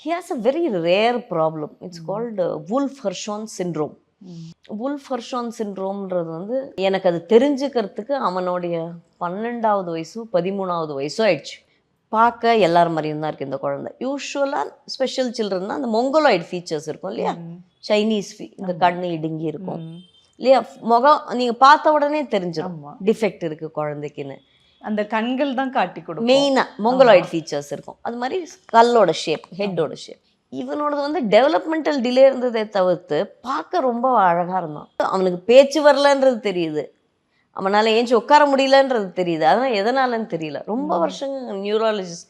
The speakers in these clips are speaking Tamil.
he has a very rare problem. It's called Wolff-Hershon syndrome. Wolff-Hershon syndromeன்றது வந்து எனக்கு அது தெரிஞ்சுக்கிறதுக்கு அவனுடைய 12வது வயசு 13வது வயசு ஆயிடுச்சு. பார்க்க எல்லாரும் மாதிரியும் தான் இருக்குது இந்த குழந்தை. யூஸ்வலாக ஸ்பெஷல் சில்ட்ரன்னா அந்த மொங்கோலாய்டு ஃபீச்சர்ஸ் இருக்கும் இல்லையா, சைனீஸ் இந்த கண்ணு இடுங்கி இருக்கும் இல்லையா, முகம் நீங்கள் பார்த்த உடனே தெரிஞ்சிடும் டிஃபெக்ட் இருக்குது குழந்தைக்குன்னு. அந்த கண்கள் தான் காட்டி கொடுக்கும். மெயினாக மொங்கோலாய்டு ஃபீச்சர்ஸ் இருக்கும். அது மாதிரி கல்லோட ஷேப், ஹெட்டோட ஷேப். இவனோடது வந்து டெவலப்மெண்டல் டிலே இருந்ததை தவிர்த்து பார்க்க ரொம்ப அழகாக இருந்தான். அவனுக்கு பேச்சு வரலன்றது தெரியுது, அவனால் ஏஞ்சி உட்கார முடியலன்றது தெரியுது. அதனால் எதனாலன்னு தெரியல. ரொம்ப வருஷங்க neurologist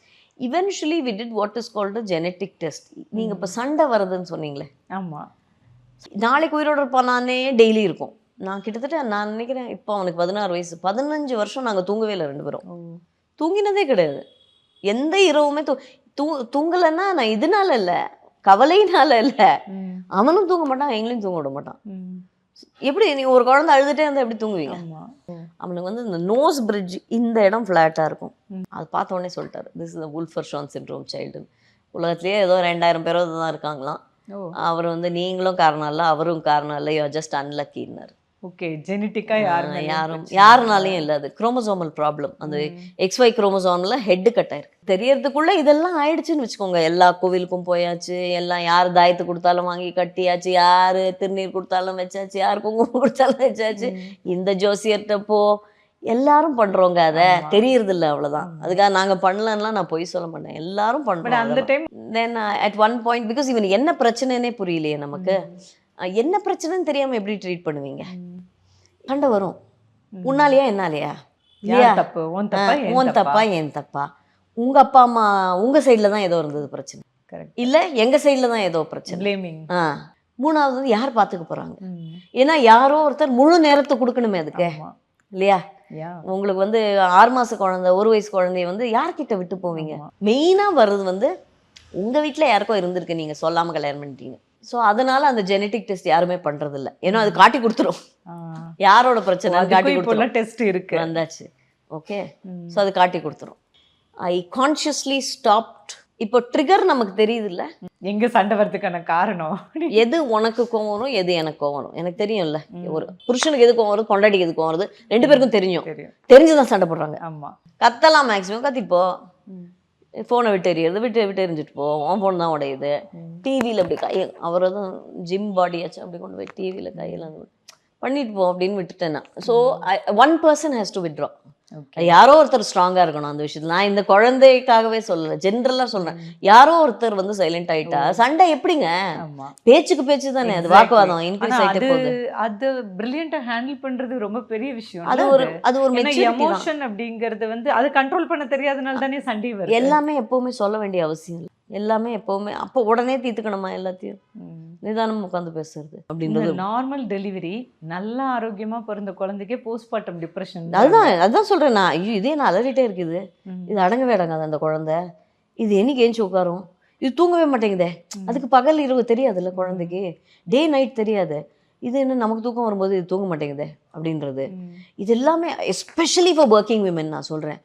eventually we did what is called genetic test. நீங்கள் இப்போ சண்டை வருதுன்னு சொன்னீங்களே, ஆமாம், நாளைக்கு உயிரோடு இருப்பானே டெய்லி இருக்கும். நான் கிட்டத்தட்ட நான் நினைக்கிறேன் இப்போ அவனுக்கு 16 வயசு, 15 வருஷம் நாங்கள் தூங்கவே இல்லை 2 பேரும். தூங்கினதே கிடையாது. எந்த இரவுமே தூங்கலைன்னா நான் இதனால இல்லை, கவலையினால இல்லை. அவனும் தூங்க மாட்டான், எங்களையும் தூங்க விட மாட்டான். எப்படி நீங்கள் ஒரு குழந்தை அழுதுகிட்டே இருந்தால் எப்படி தூங்குவீங்க? அவனுக்கு வந்து இந்த நோஸ் பிரிட்ஜ் இந்த இடம் ஃப்ளாட்டாக இருக்கும். அது பார்த்த உடனே சொல்லிட்டாரு, this is the Wolff-Hershon syndrome சைல்டுன்னு. உலகத்துலேயே ஏதோ 2000 பேரோ தான் இருக்காங்களாம். அவர் வந்து நீங்களும் காரணம் இல்லை, அவரும் காரணம் இல்லை, யூ ஜஸ்ட் அன்லக்கின்னாரு. ஓகே, ஜெனட்டிக்காக யாருனாலையும் இல்லை, அது குரோமோசோமல் ப்ராப்ளம். அந்த XY குரோமோசோமில் ஹெட்டு கட் ஆயிருக்கு. தெரியறதுக்குள்ளே இதெல்லாம் ஆயிடுச்சுன்னு வச்சுக்கோங்க. எல்லா கோவிலுக்கும் போயாச்சு, எல்லாம் யார் தாயத்து கொடுத்தாலும் வாங்கி கட்டியாச்சு, யார் திருநீர் கொடுத்தாலும் வச்சாச்சு, யார் குங்குமம் கொடுத்தாலும் வச்சாச்சு. இந்த ஜோசியர்கிட்ட போ, எல்லாரும் பண்றோங்க. அதை தெரியறது இல்லை, அவ்வளவுதான். அதுக்காக நாங்க பண்ணலன்னா நான் பொய் சொல்ல மாட்டேன், எல்லாரும் பண்றோம். அந்த time then at one point because இவனுக்கு என்ன பிரச்சனைனே புரியலையே நமக்கு. என்ன பிரச்சனைன்னு தெரியாம எப்படி ட்ரீட் பண்ணுவீங்க? சண்டை வரும், உன்னாலையா என்னாலையா, உன் தப்பா என் தப்பா, உங்க அப்பா அம்மா உங்க சைட்ல தான் ஏதோ இருந்தது பிரச்சனை, இல்ல எங்க சைட்ல தான் ஏதோ பிரச்சனை. மூணாவது வந்து யார் பாத்துக்க போறாங்க? ஏன்னா யாரோ ஒருத்தர் முழு நேரத்தை கொடுக்கணுமே அதுக்கு, இல்லையா? உங்களுக்கு வந்து 6 மாச குழந்தை, 1 வயசு குழந்தைய வந்து யார்கிட்ட விட்டு போவீங்க? மெயினா வர்றது வந்து உங்க வீட்டுல யாருக்கோ இருந்திருக்கு, நீங்க சொல்லாம கல்யாணம் பண்ணிட்டீங்க. ஸோ அதனால அந்த ஜெனட்டிக் டெஸ்ட் யாருமே பண்றது இல்லை. ஏன்னா அது காட்டி கொடுத்துரும் யாரோட பிரச்சனை, காட்டி கொடுத்துரும். டெஸ்ட் இருக்கு வந்தாச்சு, ஓகே. ஸோ அது காட்டி கொடுத்துரும். ஐ கான்ஷியஸ்லி ஸ்டாப்ட். இப்போ ட்ரிகர் நமக்கு தெரியுது இல்லை, எங்க சண்டை வரதுக்கான காரணம் எது உனக்கு கோவம் வரும், எது எனக்கு கோவம் வரும். எனக்கு தெரியும்ல, ஒரு புருஷனுக்கு எது கோவம் வருது, பொண்டாட்டிக்கு எது கோவம் வருது, 2 பேருக்கும் தெரிஞ்சுதான் சண்டை போடுறாங்க. ஆமா, கத்தலாம், மேக்ஸிமம் கத்திப்போ, ஃபோனை விட்டு எறியறது, விட்டு எரிஞ்சிட்டு போ, உன் ஃபோன் தான் உடையுது. டிவியில் அப்படி கையில் அவரதும் ஜிம் பாடியாச்சும் அப்படி கொண்டு போய் டிவியில் கையில் பண்ணிட்டு போ அப்படின்னு விட்டுட்டேன்னா. So one person has to withdraw. யாரோ ஒருத்தர் ஸ்ட்ராங்கா இருக்கணும் அந்த விஷயத்துல. நான் இந்த குழந்தைக்காகவே சொல்லல, ஜென்ரலா சொல்றேன். யாரோ ஒருத்தர் வந்து சைலண்ட் ஆயிட்டா சண்டை எப்படிங்க? பேச்சுக்கு பேச்சு தானே, அது வாக்குவாதம் இன்க்ரீஸ் ஆயிட்டே போகுது. அது பிரில்லியண்டா ஹேண்டில் பண்றது ரொம்ப பெரிய விஷயம். அது ஒரு எமோஷன் அப்படிங்கிறது வந்து அது கண்ட்ரோல் பண்ண தெரியாதனால தானே சண்டை வருது. எல்லாமே எப்பவுமே சொல்ல வேண்டிய அவசியம் இல்லை, எல்லாமே எப்பவுமே அப்போ உடனே தீர்த்துக்கணுமா? எல்லாத்தையும் நிதானம் உட்காந்து பேசுறது அப்படின்றது. நார்மல் டெலிவரி நல்ல ஆரோக்கியமா பிறந்த குழந்தைக்கே போஸ்ட்மார்ட்டம் டிப்ரெஷன். அதுதான் சொல்றேன் நான். ஐயோ இதே நான் அலறிட்டே இருக்குது, இது அடங்கவே அடங்காது அந்த குழந்தை, இது என்னைக்கு ஏஞ்சி உட்காரும், இது தூங்கவே மாட்டேங்குதே. அதுக்கு பகல் இரவு தெரியாதுல்ல குழந்தைக்கு, டே நைட் தெரியாது. இது என்ன நமக்கு தூக்கம் வரும்போது இது தூங்க மாட்டேங்குதே அப்படின்றது. இது எல்லாமே எஸ்பெஷலி ஃபார் ஒர்க்கிங் விமன் நான் சொல்றேன்.